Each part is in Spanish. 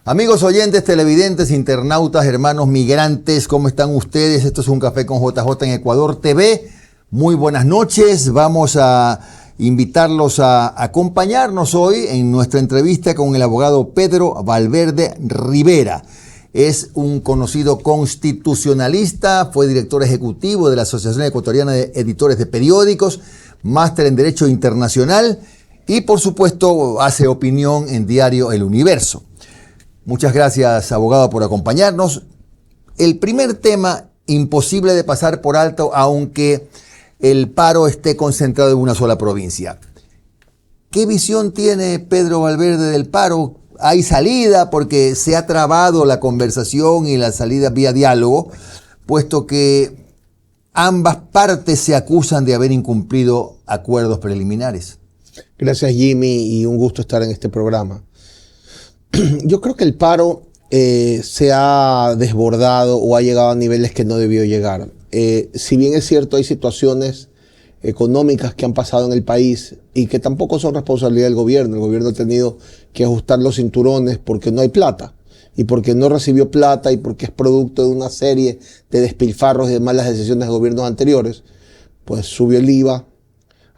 Amigos oyentes, televidentes, internautas, hermanos migrantes, ¿cómo están ustedes? Esto es Un Café con JJ en Ecuador TV. Muy buenas noches. Vamos a invitarlos a acompañarnos hoy en nuestra entrevista con el abogado Pedro Valverde Rivera. Es un conocido constitucionalista, fue director ejecutivo de la Asociación Ecuatoriana de Editores de Periódicos, máster en Derecho Internacional y, por supuesto, hace opinión en diario El Universo. Muchas gracias, abogado, por acompañarnos. El primer tema, imposible de pasar por alto, aunque el paro esté concentrado en una sola provincia. ¿Qué visión tiene Pedro Valverde del paro? ¿Hay salida? Porque se ha trabado la conversación y la salida vía diálogo, puesto que ambas partes se acusan de haber incumplido acuerdos preliminares. Gracias, Jimmy, y un gusto estar en este programa. Yo creo que el paro se ha desbordado o ha llegado a niveles que no debió llegar. Si bien es cierto, hay situaciones económicas que han pasado en el país y que tampoco son responsabilidad del gobierno. El gobierno ha tenido que ajustar los cinturones porque no hay plata y porque no recibió plata y porque es producto de una serie de despilfarros y de malas decisiones de gobiernos anteriores. Pues subió el IVA.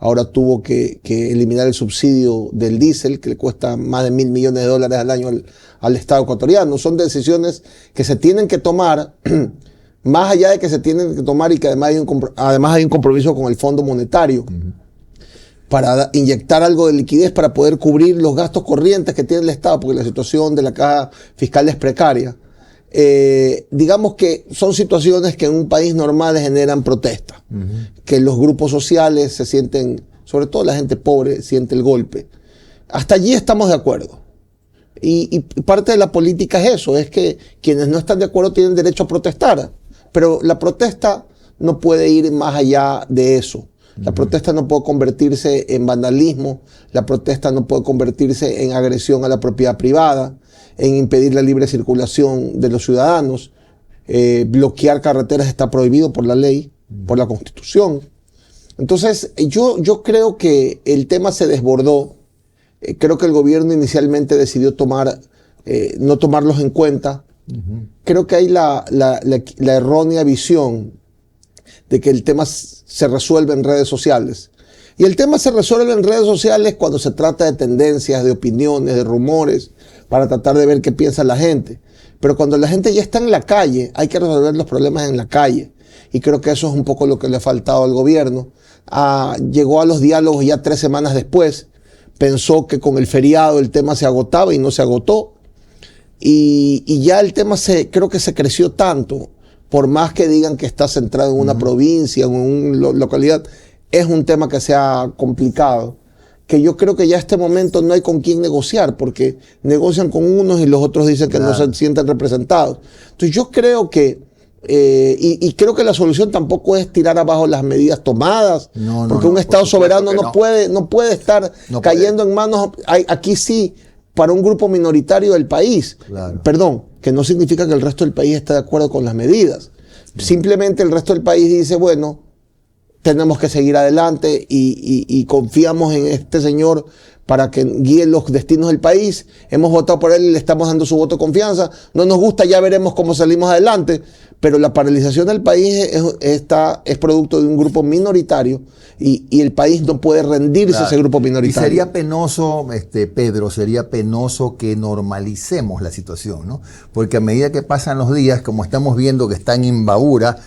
Ahora tuvo que eliminar el subsidio del diésel, que le cuesta más de $1.000 millones al año al Estado ecuatoriano. Son decisiones que se tienen que tomar, más allá de que se tienen que tomar y que además hay un compromiso con el Fondo Monetario para inyectar algo de liquidez para poder cubrir los gastos corrientes que tiene el Estado, porque la situación de la caja fiscal es precaria. Digamos que son situaciones que en un país normal generan protesta, que los grupos sociales se sienten, sobre todo la gente pobre, siente el golpe. Hasta allí estamos de acuerdo. Y parte de la política es eso, es que quienes no están de acuerdo tienen derecho a protestar, pero la protesta no puede ir más allá de eso. La protesta no puede convertirse en vandalismo, la protesta no puede convertirse en agresión a la propiedad privada, en impedir la libre circulación de los ciudadanos. Bloquear carreteras está prohibido por la ley, por la Constitución. Entonces, yo creo que el tema se desbordó. Creo que el gobierno inicialmente decidió no tomarlos en cuenta. Creo que hay la errónea visión de que el tema se resuelve en redes sociales. Y el tema se resuelve en redes sociales cuando se trata de tendencias, de opiniones, de rumores, para tratar de ver qué piensa la gente. Pero cuando la gente ya está en la calle, hay que resolver los problemas en la calle. Y creo que eso es un poco lo que le ha faltado al gobierno. Llegó a los diálogos ya 3 semanas después. Pensó que con el feriado el tema se agotaba y no se agotó. Y ya el tema creo que se creció tanto. Por más que digan que está centrado en una provincia, en una localidad, es un tema que se ha complicado. Que yo creo que ya a este momento no hay con quién negociar, porque negocian con unos y los otros dicen que no se sienten representados. Entonces yo creo que, y creo que la solución tampoco es tirar abajo las medidas tomadas, porque un Estado soberano no puede estar cayendo en manos, aquí sí, para un grupo minoritario del país. Claro. Perdón, que no significa que el resto del país esté de acuerdo con las medidas. Simplemente el resto del país dice, bueno, tenemos que seguir adelante y confiamos en este señor para que guíe los destinos del país. Hemos votado por él y le estamos dando su voto de confianza. No nos gusta, ya veremos cómo salimos adelante. Pero la paralización del país es producto de un grupo minoritario y el país no puede rendirse a ese grupo minoritario. Y sería penoso, Pedro, sería penoso que normalicemos la situación, ¿no? Porque a medida que pasan los días, como estamos viendo que está en Imbabura,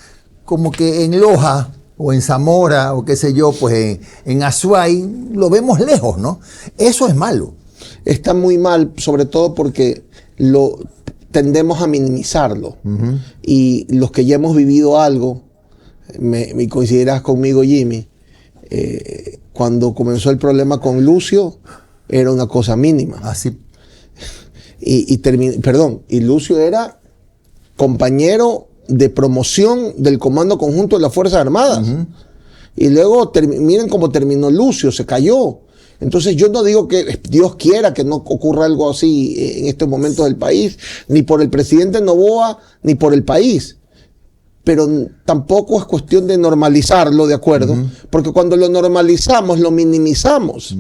como que en Loja o en Zamora o qué sé yo, pues en Azuay, lo vemos lejos, ¿no? Eso es malo. Está muy mal, sobre todo porque tendemos a minimizarlo. Y los que ya hemos vivido algo, me coincidirás conmigo, Jimmy, cuando comenzó el problema con Lucio, era una cosa mínima. Así. Y Lucio era compañero de promoción del Comando Conjunto de las Fuerzas Armadas. Y luego, miren cómo terminó Lucio, se cayó. Entonces yo no digo que Dios quiera que no ocurra algo así en estos momentos del país, ni por el presidente Noboa, ni por el país. Pero tampoco es cuestión de normalizarlo, ¿de acuerdo? Porque cuando lo normalizamos, lo minimizamos.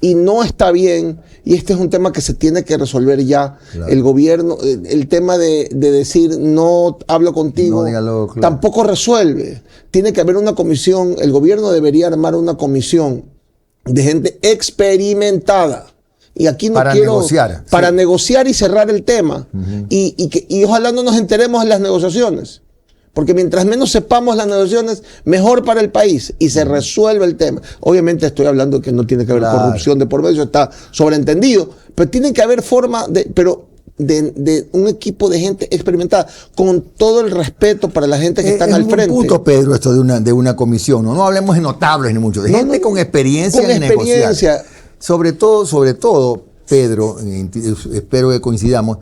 Y no está bien, y este es un tema que se tiene que resolver ya. Claro. El gobierno, el tema de decir no hablo contigo, no, dígalo, claro, tampoco resuelve. Tiene que haber una comisión, el gobierno debería armar una comisión de gente experimentada. Y aquí no para quiero... negociar. Para negociar y cerrar el tema. Y ojalá no nos enteremos en las negociaciones. Porque mientras menos sepamos las negociaciones, mejor para el país y se resuelve el tema. Obviamente estoy hablando que no tiene que haber corrupción de por medio, está sobreentendido, pero tiene que haber forma de un equipo de gente experimentada, con todo el respeto para la gente que están al frente. Es un punto, Pedro, esto de una comisión. No hablemos de notables ni mucho, de gente con experiencia en negociar. Sobre todo, Pedro, espero que coincidamos,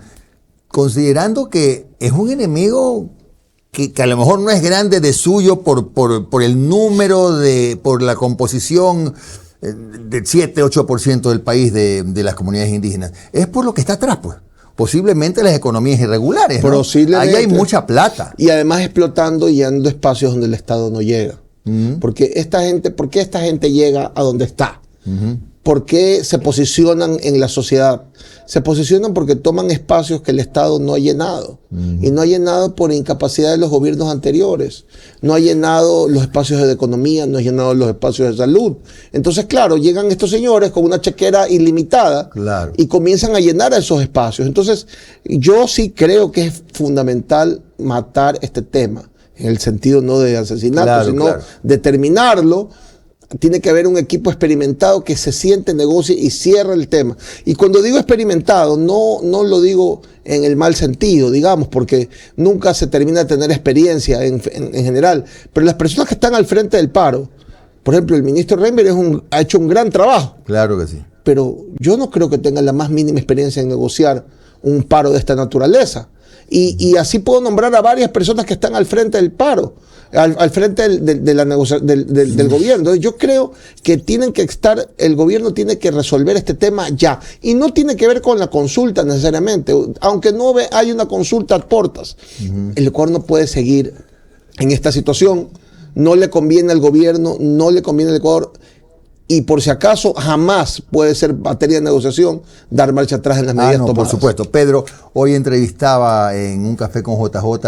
considerando que es un enemigo que a lo mejor no es grande de suyo por el número, por la composición del 7-8% del país de las comunidades indígenas. Es por lo que está atrás, pues. Posiblemente las economías irregulares, ¿no? Ahí hay mucha plata. Y además explotando y llenando espacios donde el Estado no llega. ¿Por qué esta gente llega a donde está? ¿Por qué se posicionan en la sociedad? Se posicionan porque toman espacios que el Estado no ha llenado. Y no ha llenado por incapacidad de los gobiernos anteriores. No ha llenado los espacios de economía, no ha llenado los espacios de salud. Entonces, claro, llegan estos señores con una chequera ilimitada y comienzan a llenar esos espacios. Entonces, yo sí creo que es fundamental matar este tema, en el sentido no de asesinato, sino de terminarlo. Tiene que haber un equipo experimentado que se siente, negocie y cierre el tema. Y cuando digo experimentado, no lo digo en el mal sentido, digamos, porque nunca se termina de tener experiencia en general. Pero las personas que están al frente del paro, por ejemplo, el ministro Reinberg ha hecho un gran trabajo. Claro que sí. Pero yo no creo que tengan la más mínima experiencia en negociar un paro de esta naturaleza. Y así puedo nombrar a varias personas que están al frente del paro, al frente del gobierno. Entonces, yo creo que el gobierno tiene que resolver este tema ya. Y no tiene que ver con la consulta necesariamente. Aunque no hay una consulta a portas, el Ecuador no puede seguir en esta situación. No le conviene al gobierno, no le conviene al Ecuador. Y por si acaso, jamás puede ser materia de negociación dar marcha atrás en las medidas tomadas. Por supuesto. Pedro, hoy entrevistaba en un café con JJ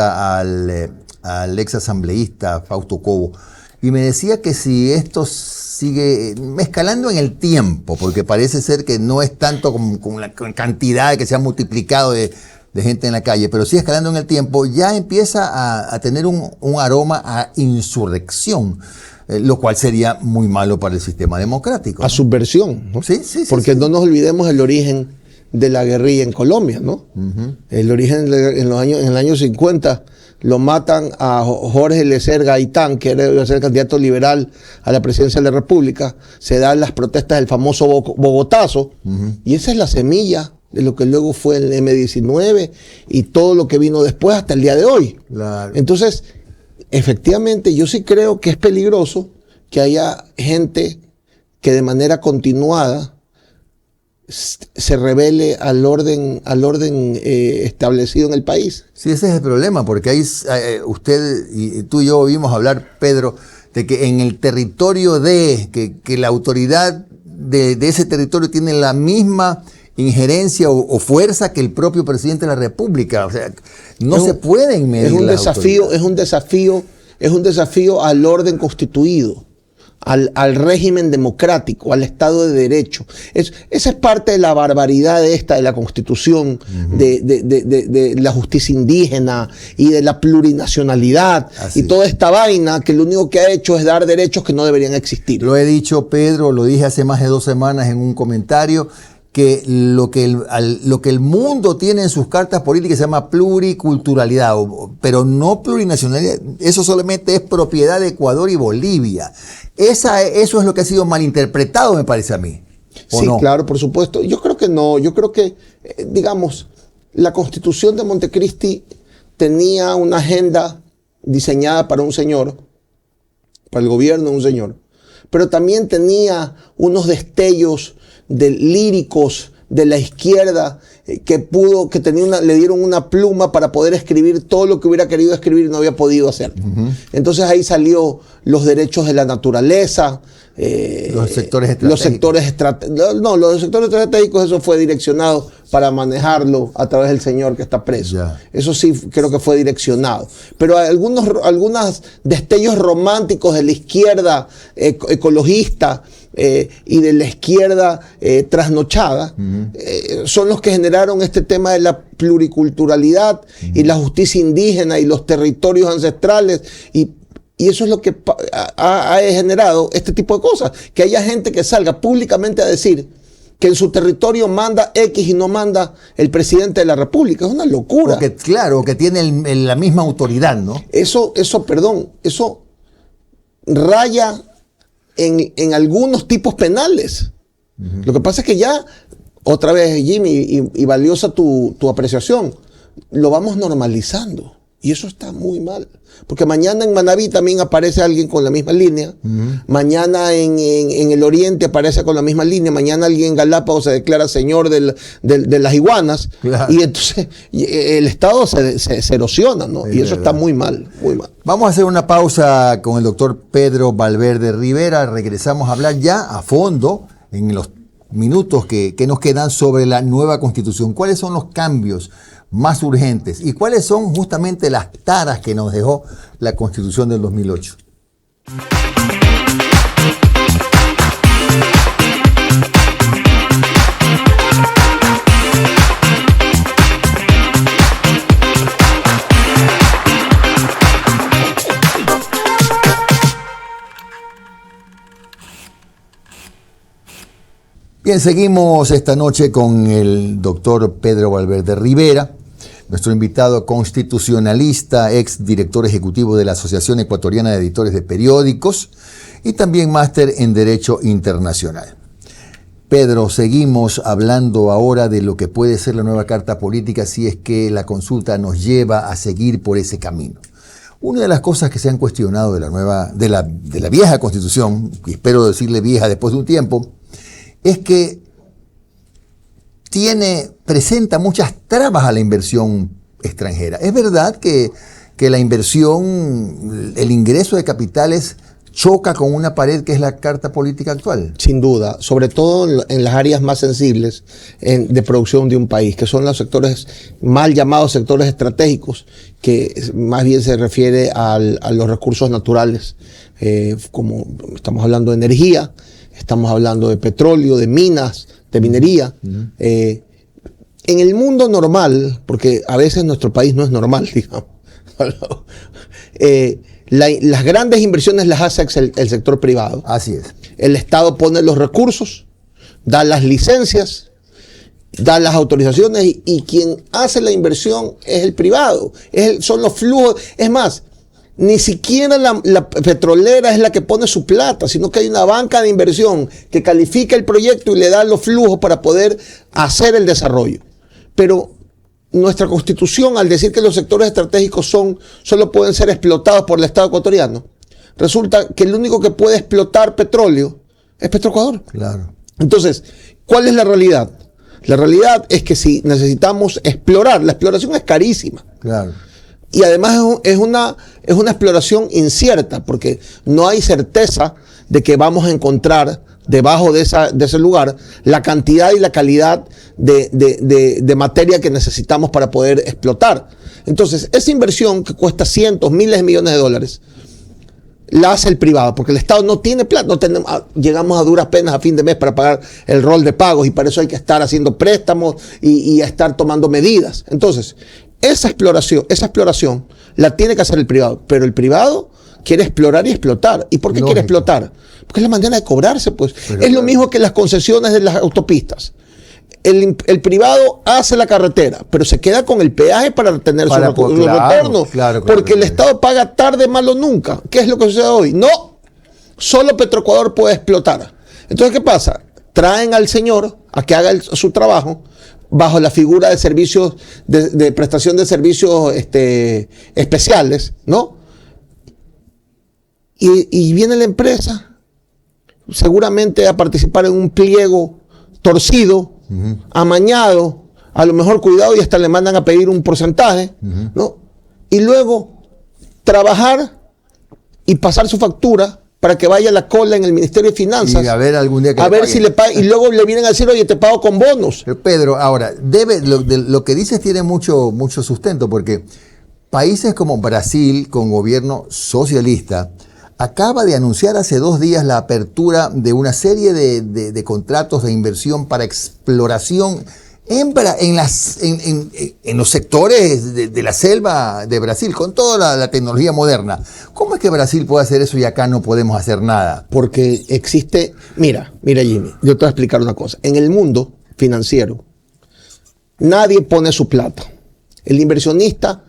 al ex asambleísta Fausto Cobo y me decía que si esto sigue escalando en el tiempo, porque parece ser que no es tanto con la cantidad que se ha multiplicado de gente en la calle, pero sí escalando en el tiempo, ya empieza a tener un aroma a insurrección. Lo cual sería muy malo para el sistema democrático, ¿no? A subversión, ¿no? Sí. Porque no nos olvidemos el origen de la guerrilla en Colombia, ¿no? El origen en el año 50 lo matan a Jorge Eliezer Gaitán, que iba a ser candidato liberal a la presidencia de la República. Se dan las protestas del famoso Bogotazo, y esa es la semilla de lo que luego fue el M-19 y todo lo que vino después hasta el día de hoy. Claro. Entonces, efectivamente, yo sí creo que es peligroso que haya gente que de manera continuada se revele al orden establecido en el país. Sí, ese es el problema, porque ahí usted y tú y yo oímos hablar, Pedro, de que en el territorio que la autoridad de ese territorio tiene la misma injerencia o fuerza que el propio presidente de la República. O sea, no se pueden medir. Es un desafío al orden constituido, al régimen democrático, al Estado de Derecho. Esa es parte de la barbaridad de la Constitución, de la justicia indígena y de la plurinacionalidad. Y toda esta vaina que lo único que ha hecho es dar derechos que no deberían existir. Lo he dicho, Pedro, lo dije hace más de 2 semanas en un comentario, que lo que el mundo tiene en sus cartas políticas se llama pluriculturalidad, pero no plurinacionalidad. Eso solamente es propiedad de Ecuador y Bolivia. Eso es lo que ha sido malinterpretado, me parece a mí. Sí, no? Claro, por supuesto. Yo creo que no. Yo creo que, digamos, la Constitución de Montecristi tenía una agenda diseñada para un señor, para el gobierno de un señor, pero también tenía unos destellos líricos de la izquierda le dieron una pluma para poder escribir todo lo que hubiera querido escribir y no había podido hacer. Entonces ahí salió los derechos de la naturaleza, los sectores estratégicos. Los sectores estratégicos, eso fue direccionado para manejarlo a través del señor que está preso. Ya. Eso sí creo que fue direccionado. Pero algunos destellos románticos de la izquierda ecologista y de la izquierda trasnochada son los que generaron este tema de la pluriculturalidad y la justicia indígena y los territorios ancestrales y eso es lo que ha generado este tipo de cosas, que haya gente que salga públicamente a decir que en su territorio manda X y no manda el presidente de la República. Es una locura. Porque, claro, que tiene la misma autoridad, ¿no? Eso raya en algunos tipos penales. Lo que pasa es que ya, otra vez, Jimmy, y valiosa tu apreciación, lo vamos normalizando. Y eso está muy mal. Porque mañana en Manabí también aparece alguien con la misma línea. Mañana en el oriente aparece con la misma línea. Mañana alguien en Galápagos se declara señor de las iguanas. Claro. Y entonces el Estado se erosiona, ¿no? Y eso está muy mal, muy mal. Vamos a hacer una pausa con el doctor Pedro Valverde Rivera. Regresamos a hablar ya a fondo en los minutos que nos quedan sobre la nueva Constitución. ¿Cuáles son los cambios más urgentes y cuáles son justamente las taras que nos dejó la Constitución del 2008? Bien, seguimos esta noche con el doctor Pedro Valverde Rivera, nuestro invitado constitucionalista, ex director ejecutivo de la Asociación Ecuatoriana de Editores de Periódicos y también máster en Derecho Internacional. Pedro, seguimos hablando ahora de lo que puede ser la nueva Carta Política si es que la consulta nos lleva a seguir por ese camino. Una de las cosas que se han cuestionado de la vieja Constitución, y espero decirle vieja después de un tiempo, es que presenta muchas trabas a la inversión extranjera. Es verdad que la inversión, el ingreso de capitales choca con una pared que es la Carta Política actual. Sin duda, sobre todo en las áreas más sensibles de producción de un país, que son los sectores mal llamados sectores estratégicos, que más bien se refiere a los recursos naturales, como estamos hablando de energía, estamos hablando de petróleo, de minas, de minería. En el mundo normal, porque a veces nuestro país no es normal, digamos, las grandes inversiones las hace el sector privado. Así es. El Estado pone los recursos, da las licencias, da las autorizaciones y quien hace la inversión es el privado. Son los flujos. Es más, ni siquiera la petrolera es la que pone su plata, sino que hay una banca de inversión que califica el proyecto y le da los flujos para poder hacer el desarrollo. Pero nuestra Constitución, al decir que los sectores estratégicos solo pueden ser explotados por el Estado ecuatoriano, resulta que el único que puede explotar petróleo es Petroecuador. Claro. Entonces, ¿cuál es la realidad? La realidad es que si necesitamos explorar, la exploración es carísima. Claro. Y además es una exploración incierta, porque no hay certeza de que vamos a encontrar debajo de ese lugar la cantidad y la calidad de materia que necesitamos para poder explotar. Entonces, esa inversión que cuesta cientos, miles de millones de dólares, la hace el privado, porque el Estado no tiene plata, llegamos a duras penas a fin de mes para pagar el rol de pagos y para eso hay que estar haciendo préstamos y estar tomando medidas. Entonces, esa exploración la tiene que hacer el privado, pero el privado quiere explorar y explotar. ¿Y por qué quiere explotar? Porque es la manera de cobrarse, pues. Pero es lo mismo que las concesiones de las autopistas. El privado hace la carretera, pero se queda con el peaje para tener su retorno. Claro, porque el Estado paga tarde, malo nunca. ¿Qué es lo que sucede hoy? No, solo Petroecuador puede explotar. Entonces, ¿qué pasa? Traen al señor a que haga su trabajo bajo la figura de servicios, de prestación de servicios especiales, ¿no? Y viene la empresa seguramente a participar en un pliego torcido, amañado, a lo mejor cuidado y hasta le mandan a pedir un porcentaje, ¿no? Y luego trabajar y pasar su factura para que vaya a la cola en el Ministerio de Finanzas. Y a ver algún día que a ver si le pagan. Y luego le vienen a decir, oye, te pago con bonos. Pero Pedro, ahora, lo que dices tiene mucho sustento, porque países como Brasil, con gobierno socialista, acaba de anunciar hace 2 días la apertura de una serie de contratos de inversión para exploración en los sectores de la selva de Brasil, con toda la tecnología moderna. ¿Cómo es que Brasil puede hacer eso y acá no podemos hacer nada? Porque existe, mira Jimmy, yo te voy a explicar una cosa. En el mundo financiero, nadie pone su plata. El inversionista,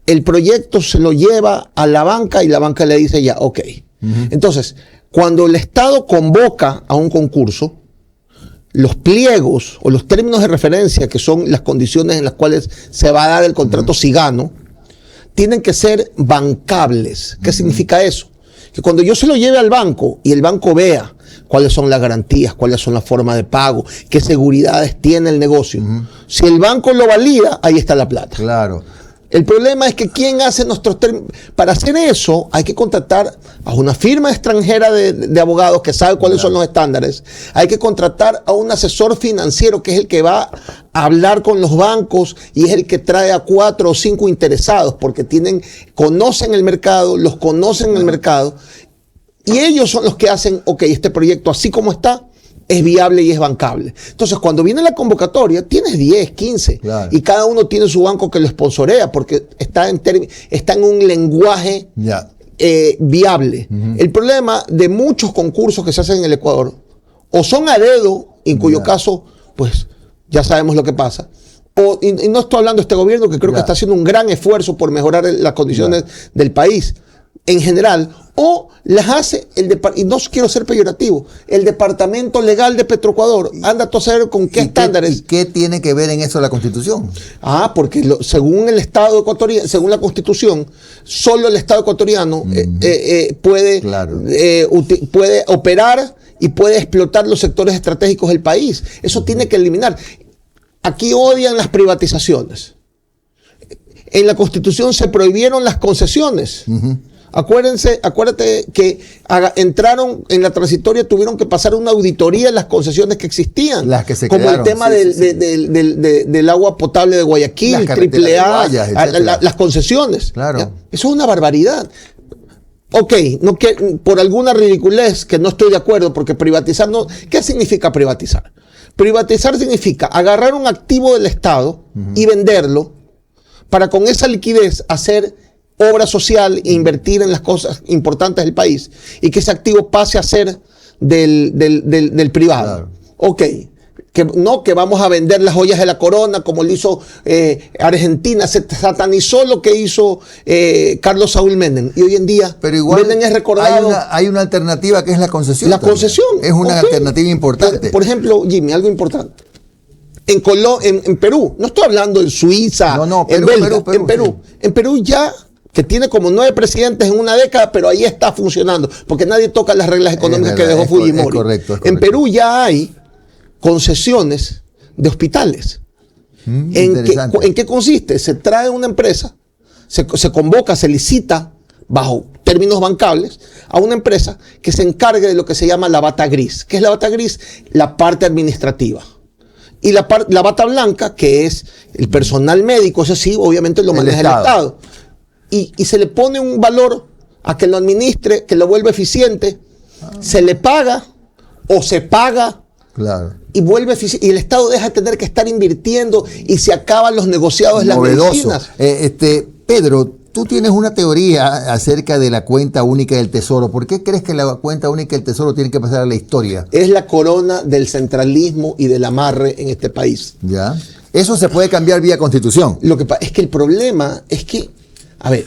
el proyecto se lo lleva a la banca y la banca le dice ya, ok. Entonces, cuando el Estado convoca a un concurso, los pliegos o los términos de referencia, que son las condiciones en las cuales se va a dar el contrato si gano, tienen que ser bancables. ¿Qué significa eso? Que cuando yo se lo lleve al banco y el banco vea cuáles son las garantías, cuáles son las formas de pago, qué seguridades tiene el negocio, si el banco lo valida, ahí está la plata. Claro. El problema es que ¿quién hace nuestros términos? Para hacer eso hay que contratar a una firma extranjera de abogados que sabe cuáles son los estándares. Hay que contratar a un asesor financiero que es el que va a hablar con los bancos y es el que trae a 4 o 5 interesados porque conocen el mercado, los conocen el mercado y ellos son los que hacen, ok, este proyecto así como está, es viable y es bancable. Entonces, cuando viene la convocatoria, tienes 10, 15, claro, y cada uno tiene su banco que lo sponsorea porque está en un lenguaje viable. El problema de muchos concursos que se hacen en el Ecuador, o son a dedo, en cuyo caso, pues ya sabemos lo que pasa, y no estoy hablando de este gobierno que creo que está haciendo un gran esfuerzo por mejorar las condiciones del país en general, o las hace y no quiero ser peyorativo, el Departamento Legal de Petroecuador. Anda a saber con qué estándares. ¿Y qué tiene que ver en eso la Constitución? Porque según el Estado ecuatoriano, según la Constitución, solo el Estado ecuatoriano puede operar y puede explotar los sectores estratégicos del país. Eso tiene que eliminar. Aquí odian las privatizaciones. En la Constitución se prohibieron las concesiones. Acuérdate que entraron en la transitoria, tuvieron que pasar una auditoría en las concesiones que existían. Las que se como quedaron, el tema del agua potable de Guayaquil, AAA, las concesiones. Claro. ¿Ya? Eso es una barbaridad. Ok, por alguna ridiculez que no estoy de acuerdo, porque privatizar no. ¿Qué significa privatizar? Privatizar significa agarrar un activo del Estado y venderlo para con esa liquidez hacer obra social e invertir en las cosas importantes del país y que ese activo pase a ser del privado. Claro. Ok, que vamos a vender las joyas de la corona como lo hizo Argentina, se satanizó lo que hizo Carlos Saúl Menem y hoy en día pero igual Menem es recordado. Hay una alternativa que es la concesión. La concesión. Es una alternativa importante. Por ejemplo, Jimmy, algo importante. En Perú, no estoy hablando en Suiza, en Bélgica, en Perú. Sí. En Perú ya, que tiene como 9 presidentes en una década, pero ahí está funcionando, porque nadie toca las reglas económicas que dejó Fujimori. Es correcto. En Perú ya hay concesiones de hospitales. ¿En qué consiste? Se trae una empresa, se convoca, se licita bajo términos bancables a una empresa que se encargue de lo que se llama la bata gris. ¿Qué es la bata gris? La parte administrativa. Y la bata blanca, que es el personal médico, eso sí, obviamente lo maneja el Estado. Y se le pone un valor a que lo administre, que lo vuelva eficiente, se le paga o se paga. Claro. Y vuelve eficiente. Y el Estado deja de tener que estar invirtiendo y se acaban los negociados de las medicinas. Pedro, tú tienes una teoría acerca de la cuenta única del Tesoro. ¿Por qué crees que la cuenta única del Tesoro tiene que pasar a la historia? Es la corona del centralismo y del amarre en este país. Ya. Eso se puede cambiar vía Constitución. Lo que pasa es que el problema es que, a ver,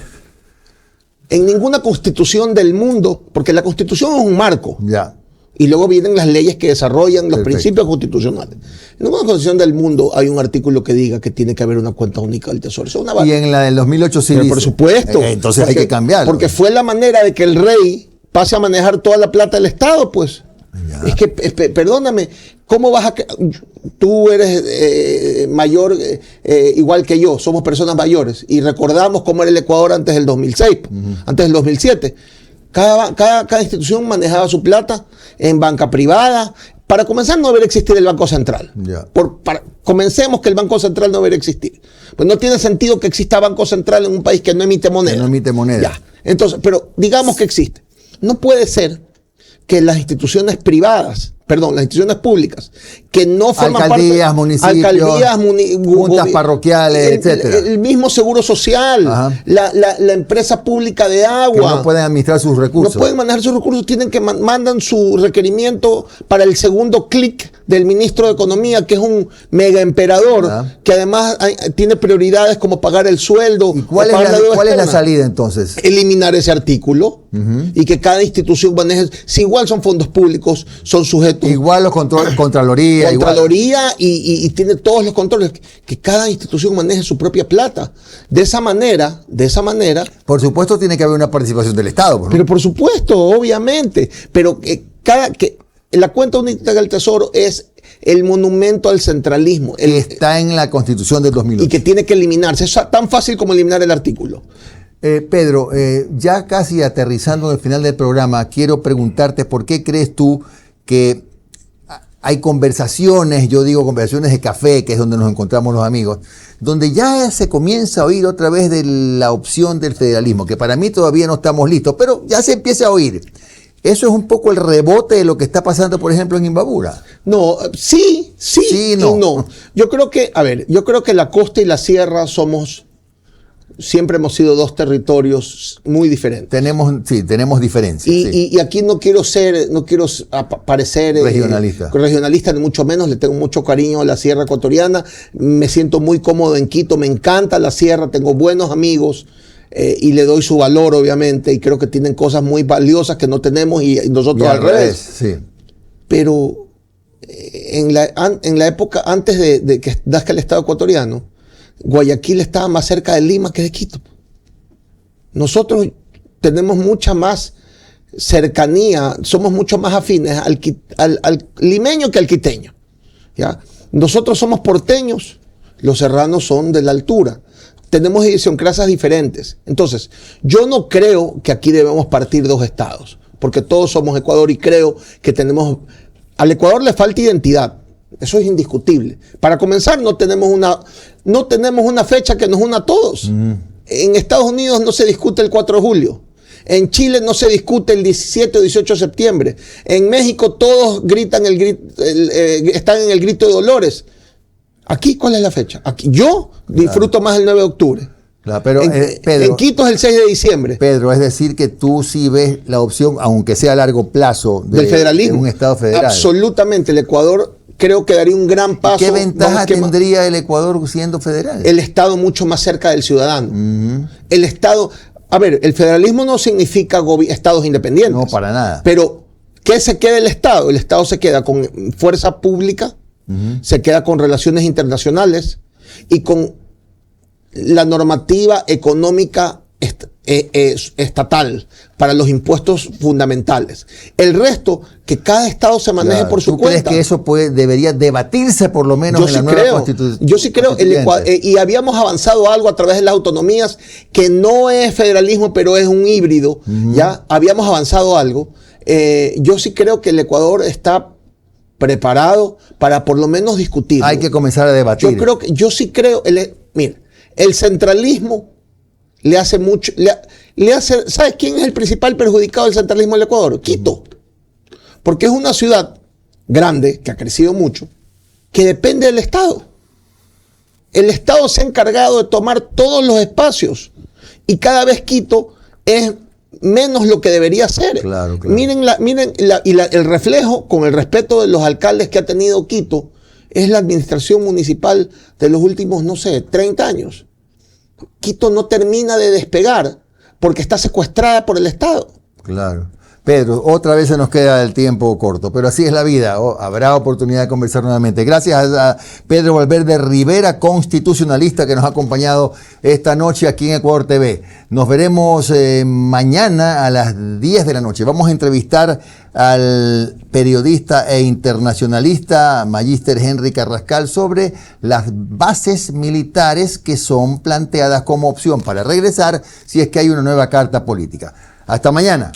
en ninguna constitución del mundo, porque la Constitución es un marco. Ya. Y luego vienen las leyes que desarrollan los principios constitucionales. En ninguna constitución del mundo hay un artículo que diga que tiene que haber una cuenta única del Tesoro. Eso es una y en la del 2008 sí dice. Por supuesto. Entonces hay que cambiarlo. Porque fue la manera de que el rey pase a manejar toda la plata del Estado, pues. Ya. Es que, perdóname, ¿cómo vas a...? Tú eres mayor, igual que yo, somos personas mayores, y recordamos cómo era el Ecuador antes del 2006, antes del 2007. Cada institución manejaba su plata en banca privada. Para comenzar, no debería existir el Banco Central. Ya. Comencemos que el Banco Central no debería existir. Pues no tiene sentido que exista Banco Central en un país que no emite moneda. Que no emite moneda. Ya. Entonces, pero digamos que existe. No puede ser que las instituciones privadas, perdón, las instituciones públicas, que no forman alcaldías, parte... municipios, juntas parroquiales, etcétera. El mismo seguro social, la empresa pública de agua. Que no pueden administrar sus recursos. No pueden manejar sus recursos, tienen que mandan su requerimiento para el segundo clic del ministro de Economía, que es un mega emperador, que además tiene prioridades como pagar el sueldo. ¿Y cuál es la salida entonces? Eliminar ese artículo y que cada institución maneje. Si igual son fondos públicos, son sujetos. Igual los Contraloría. Y tiene todos los controles. Que cada institución maneje su propia plata. De esa manera. Por supuesto, tiene que haber una participación del Estado. ¿No? Pero por supuesto, obviamente. Pero la cuenta única del Tesoro es el monumento al centralismo. Que está en la Constitución del 2008. Y que tiene que eliminarse. Es tan fácil como eliminar el artículo. Pedro, ya casi aterrizando en el final del programa, quiero preguntarte por qué crees tú que hay conversaciones, yo digo conversaciones de café, que es donde nos encontramos los amigos, donde ya se comienza a oír otra vez de la opción del federalismo, que para mí todavía no estamos listos, pero ya se empieza a oír. ¿Eso es un poco el rebote de lo que está pasando, por ejemplo, en Imbabura? No, sí, no. Yo creo que la costa y la sierra siempre hemos sido dos territorios muy diferentes. Tenemos diferencias. Y aquí no quiero parecer regionalista, ni mucho menos. Le tengo mucho cariño a la sierra ecuatoriana. Me siento muy cómodo en Quito. Me encanta la sierra. Tengo buenos amigos y le doy su valor, obviamente. Y creo que tienen cosas muy valiosas que no tenemos y nosotros al revés. Sí. Pero en la época antes de que nazca el Estado ecuatoriano, Guayaquil estaba más cerca de Lima que de Quito. Nosotros tenemos mucha más cercanía, somos mucho más afines al limeño que al quiteño. ¿Ya? Nosotros somos porteños, los serranos son de la altura. Tenemos idiosincrasias diferentes. Entonces, yo no creo que aquí debemos partir dos estados, porque todos somos Ecuador y creo que al Ecuador le falta identidad. Eso es indiscutible. Para comenzar, no tenemos una fecha que nos una a todos. En Estados Unidos no se discute el 4 de julio. En Chile no se discute el 17 o 18 de septiembre. En México todos gritan están en el grito de Dolores. Aquí, ¿cuál es la fecha? Aquí, yo disfruto más el 9 de octubre. Claro, pero, Pedro, en Quito es el 6 de diciembre. Pedro, es decir que tú sí ves la opción, aunque sea a largo plazo, del federalismo. De un Estado federal. Absolutamente. El Ecuador creo que daría un gran paso. ¿Qué ventaja tendría el Ecuador siendo federal? El Estado mucho más cerca del ciudadano. El Estado... A ver, el federalismo no significa estados independientes. No, para nada. Pero, ¿qué se queda el Estado? El Estado se queda con fuerza pública, se queda con relaciones internacionales y con la normativa económica estatal para los impuestos fundamentales. El resto, que cada estado se maneje por su cuenta. ¿Tú crees que eso debería debatirse por lo menos en la nueva Constitución? Yo sí creo. Y habíamos avanzado algo a través de las autonomías que no es federalismo, pero es un híbrido. Ya habíamos avanzado algo. Yo sí creo que el Ecuador está preparado para por lo menos discutir. Hay que comenzar a debatir. Yo sí creo. Mira, el centralismo le hace mucho. ¿Sabes quién es el principal perjudicado del centralismo del Ecuador? Quito. Porque es una ciudad grande, que ha crecido mucho, que depende del Estado. El Estado se ha encargado de tomar todos los espacios y cada vez Quito es menos lo que debería ser. Claro. Miren el reflejo, con el respeto de los alcaldes que ha tenido Quito, es la administración municipal de los últimos, 30 años. Quito no termina de despegar porque está secuestrada por el Estado. Claro. Pedro, otra vez se nos queda el tiempo corto, pero así es la vida. Habrá oportunidad de conversar nuevamente. Gracias a Pedro Valverde Rivera, constitucionalista, que nos ha acompañado esta noche aquí en Ecuador TV. Nos veremos mañana a las 10 de la noche. Vamos a entrevistar al periodista e internacionalista Magíster Henry Carrascal sobre las bases militares que son planteadas como opción para regresar si es que hay una nueva carta política. Hasta mañana.